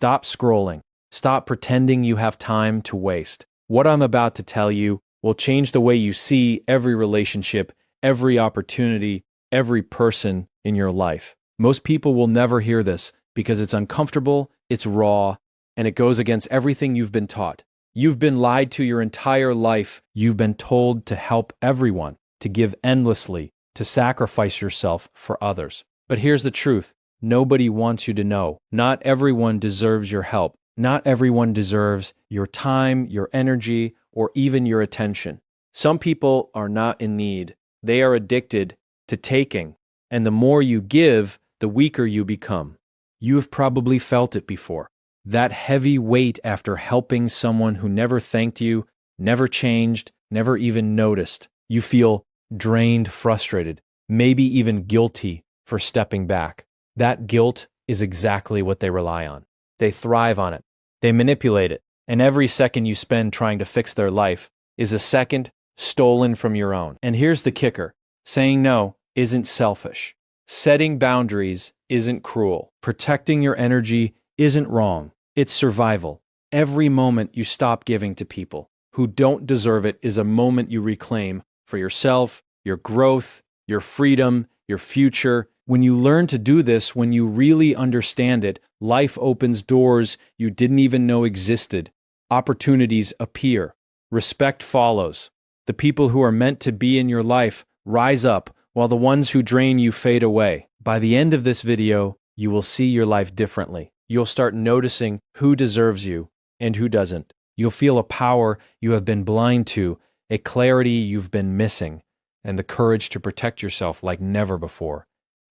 Stop scrolling. Stop pretending you have time to waste. What I'm about to tell you will change the way you see every relationship, every opportunity, every person in your life. Most people will never hear this because it's uncomfortable, it's raw, and it goes against everything you've been taught. You've been lied to your entire life. You've been told to help everyone, to give endlessly, to sacrifice yourself for others. But here's the truth. Nobody wants you to know. Not everyone deserves your help. Not everyone deserves your time, your energy, or even your attention. Some people are not in need. They are addicted to taking. And the more you give, the weaker you become. You have probably felt it before. That heavy weight after helping someone who never thanked you, never changed, never even noticed. You feel drained, frustrated, maybe even guilty for stepping back. That guilt is exactly what they rely on. They thrive on it. They manipulate it. And every second you spend trying to fix their life is a second stolen from your own. And here's the kicker. Saying no isn't selfish. Setting boundaries isn't cruel. Protecting your energy isn't wrong. It's survival. Every moment you stop giving to people who don't deserve it is a moment you reclaim for yourself, your growth, your freedom, your future. When you learn to do this, when you really understand it, life opens doors you didn't even know existed. Opportunities appear. Respect follows. The people who are meant to be in your life rise up, while the ones who drain you fade away. By the end of this video, you will see your life differently. You'll start noticing who deserves you and who doesn't. You'll feel a power you have been blind to, a clarity you've been missing, and the courage to protect yourself like never before.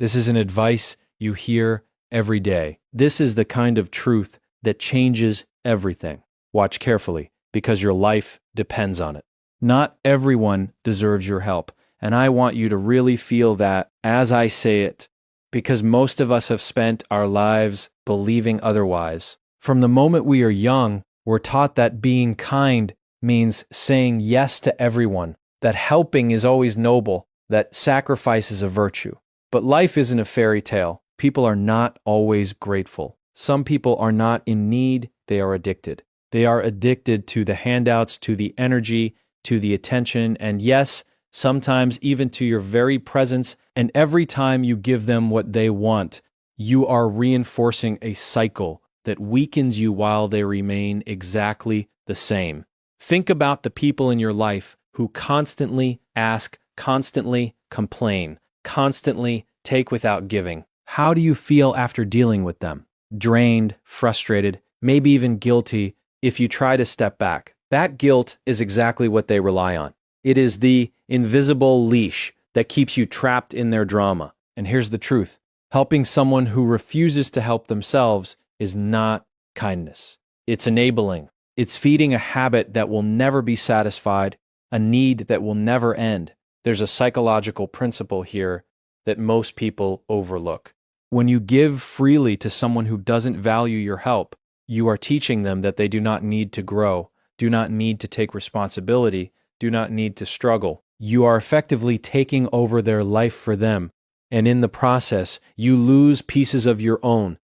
This is an advice you hear every day. This is the kind of truth that changes everything. Watch carefully, because your life depends on it. Not everyone deserves your help, and I want you to really feel that as I say it, because most of us have spent our lives believing otherwise. From the moment we are young, we're taught that being kind means saying yes to everyone, that helping is always noble, that sacrifice is a virtue. But life isn't a fairy tale. People are not always grateful. Some people are not in need, they are addicted. They are addicted to the handouts, to the energy, to the attention, and yes, sometimes even to your very presence. And every time you give them what they want, you are reinforcing a cycle that weakens you while they remain exactly the same. Think about the people in your life who constantly ask, constantly complain, constantly take without giving. How do you feel after dealing with them? Drained, frustrated, maybe even guilty if you try to step back. That guilt is exactly what they rely on. It is the invisible leash that keeps you trapped in their drama. And here's the truth. Helping someone who refuses to help themselves is not kindness. It's enabling. It's feeding a habit that will never be satisfied, a need that will never end. There's a psychological principle here that most people overlook. When you give freely to someone who doesn't value your help, you are teaching them that they do not need to grow, do not need to take responsibility, do not need to struggle. You are effectively taking over their life for them, and in the process, you lose pieces of your own.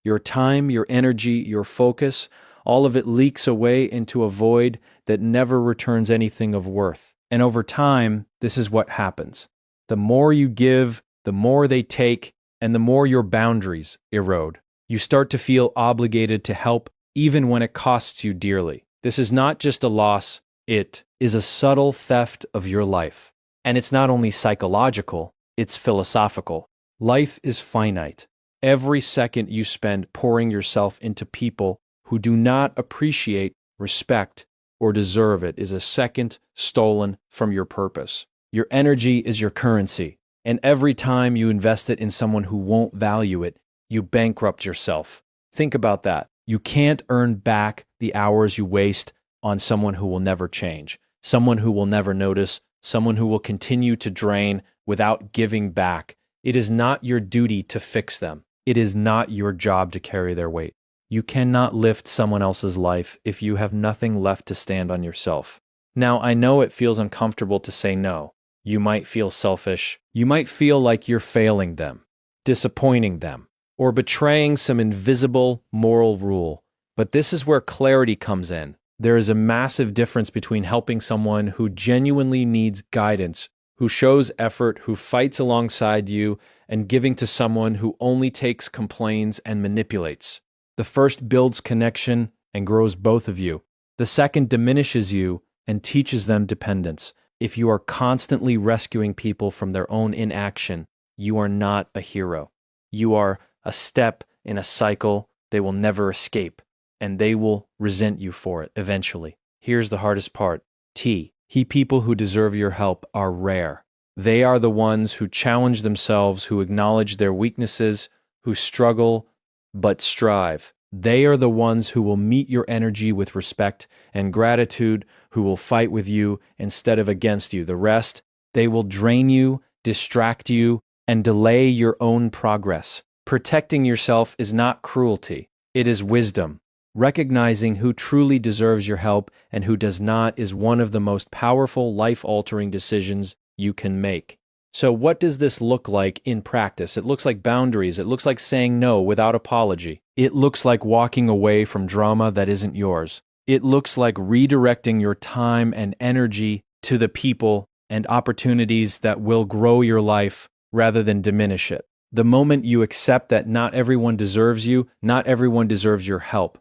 Your time, your energy, your focus, all of it leaks away into a void that never returns anything of worth. And over time, this is what happens. The more you give, the more they take, and the more your boundaries erode. You start to feel obligated to help even when it costs you dearly. This is not just a loss, it is a subtle theft of your life. And it's not only psychological, it's philosophical. Life is finite. Every second you spend pouring yourself into people who do not appreciate, respect, or deserve it is a second stolen from your purpose. Your energy is your currency, and every time you invest it in someone who won't value it, you bankrupt yourself. Think about that. You can't earn back the hours you waste on someone who will never change, someone who will never notice, someone who will continue to drain without giving back. It is not your duty to fix them. It is not your job to carry their weight. You cannot lift someone else's life if you have nothing left to stand on yourself. Now, I know it feels uncomfortable to say no. You might feel selfish. You might feel like you're failing them, disappointing them, or betraying some invisible moral rule. But this is where clarity comes in. There is a massive difference between helping someone who genuinely needs guidance, who shows effort, who fights alongside you, and giving to someone who only takes, complains, and manipulates. The first builds connection and grows both of you. The second diminishes you and teaches them dependence. If you are constantly rescuing people from their own inaction, you are not a hero. You are a step in a cycle they will never escape, and they will resent you for it eventually. Here's the hardest part. People who deserve your help are rare. They are the ones who challenge themselves, who acknowledge their weaknesses, who struggle but strive. They are the ones who will meet your energy with respect and gratitude, who will fight with you instead of against you. The rest, they will drain you, distract you, and delay your own progress. Protecting yourself is not cruelty, it is wisdom. Recognizing who truly deserves your help and who does not is one of the most powerful, life-altering decisions you can make. So what does this look like in practice? It looks like boundaries. It looks like saying no without apology. It looks like walking away from drama that isn't yours. It looks like redirecting your time and energy to the people and opportunities that will grow your life rather than diminish it. The moment you accept that not everyone deserves you, not everyone deserves your help,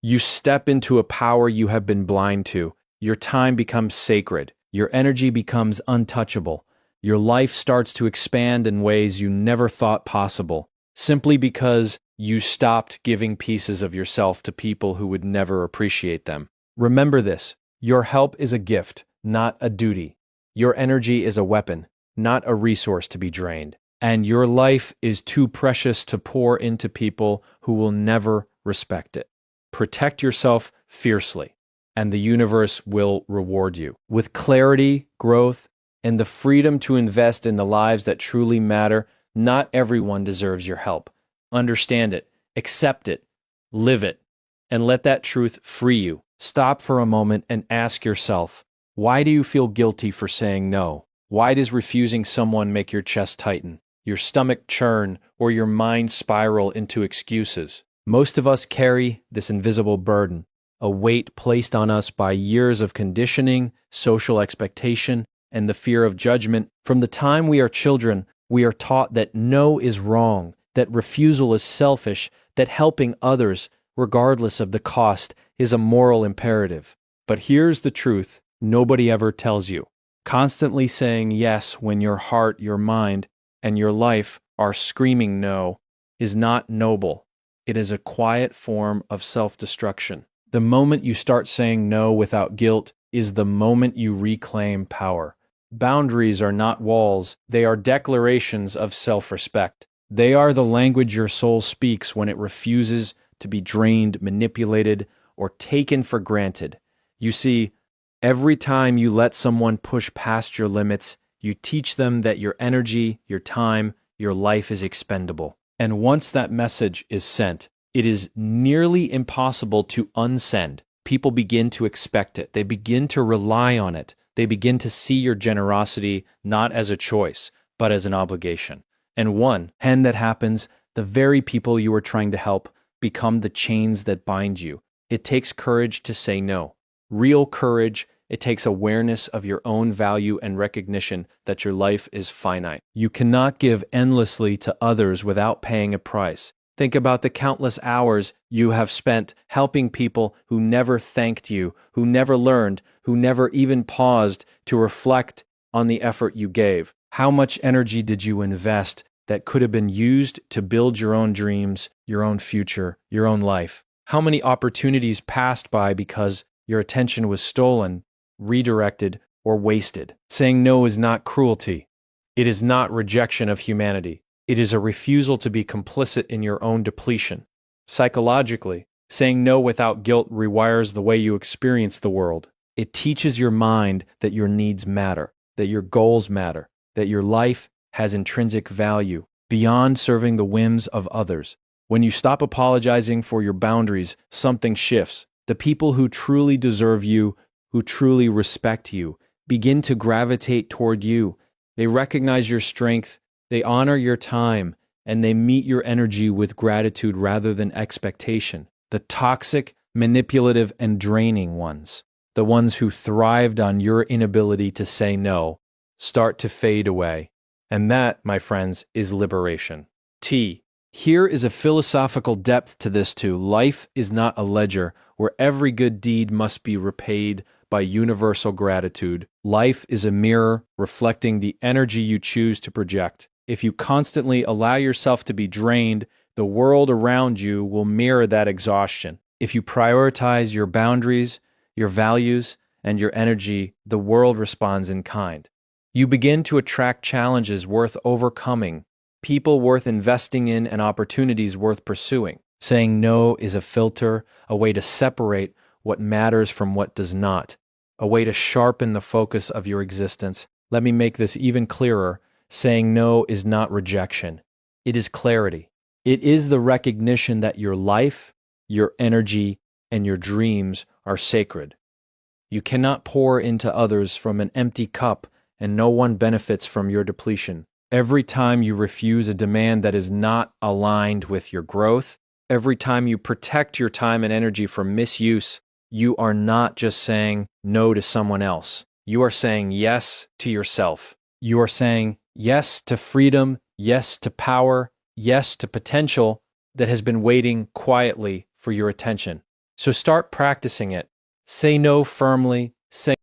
you step into a power you have been blind to. Your time becomes sacred. Your energy becomes untouchable. Your life starts to expand in ways you never thought possible, simply because you stopped giving pieces of yourself to people who would never appreciate them. Remember this: your help is a gift, not a duty. Your energy is a weapon, not a resource to be drained. And your life is too precious to pour into people who will never respect it. Protect yourself fiercely, and the universe will reward you with clarity, growth, and the freedom to invest in the lives that truly matter. Not everyone deserves your help. Understand it, accept it, live it, and let that truth free you. Stop for a moment and ask yourself, why do you feel guilty for saying no? Why does refusing someone make your chest tighten, your stomach churn, or your mind spiral into excuses? Most of us carry this invisible burden, a weight placed on us by years of conditioning, social expectation, and the fear of judgment. From the time we are children, we are taught that no is wrong, that refusal is selfish, that helping others, regardless of the cost, is a moral imperative. But here's the truth nobody ever tells you. Constantly saying yes when your heart, your mind, and your life are screaming no is not noble. It is a quiet form of self-destruction. The moment you start saying no without guilt is the moment you reclaim power. Boundaries are not walls, they are declarations of self-respect. They are the language your soul speaks when it refuses to be drained, manipulated, or taken for granted. You see, every time you let someone push past your limits, you teach them that your energy, your time, your life is expendable. And once that message is sent, it is nearly impossible to unsend. People begin to expect it. They begin to rely on it. They begin to see your generosity not as a choice, but as an obligation. And when that happens, the very people you are trying to help become the chains that bind you. It takes courage to say no. Real courage. It takes awareness of your own value and recognition that your life is finite. You cannot give endlessly to others without paying a price. Think about the countless hours you have spent helping people who never thanked you, who never learned, who never even paused to reflect on the effort you gave. How much energy did you invest that could have been used to build your own dreams, your own future, your own life? How many opportunities passed by because your attention was stolen, redirected, or wasted? Saying no is not cruelty. It is not rejection of humanity. It is a refusal to be complicit in your own depletion. Psychologically, saying no without guilt rewires the way you experience the world. It teaches your mind that your needs matter, that your goals matter, that your life has intrinsic value beyond serving the whims of others. When you stop apologizing for your boundaries, something shifts. The people who truly deserve you, who truly respect you, begin to gravitate toward you. They recognize your strength. They honor your time, and they meet your energy with gratitude rather than expectation. The toxic, manipulative, and draining ones, the ones who thrived on your inability to say no, start to fade away. And that, my friends, is liberation. T. Here is a philosophical depth to this too. Life is not a ledger where every good deed must be repaid by universal gratitude. Life is a mirror reflecting the energy you choose to project. If you constantly allow yourself to be drained, the world around you will mirror that exhaustion. If you prioritize your boundaries, your values, and your energy, the world responds in kind. You begin to attract challenges worth overcoming, people worth investing in, and opportunities worth pursuing. Saying no is a filter, a way to separate what matters from what does not, a way to sharpen the focus of your existence. Let me make this even clearer. Saying no is not rejection. It is clarity. It is the recognition that your life, your energy, and your dreams are sacred. You cannot pour into others from an empty cup, and no one benefits from your depletion. Every time you refuse a demand that is not aligned with your growth, every time you protect your time and energy from misuse, you are not just saying no to someone else. You are saying yes to yourself. You are saying yes to freedom, yes to power, yes to potential that has been waiting quietly for your attention. So start practicing it. Say no firmly. Say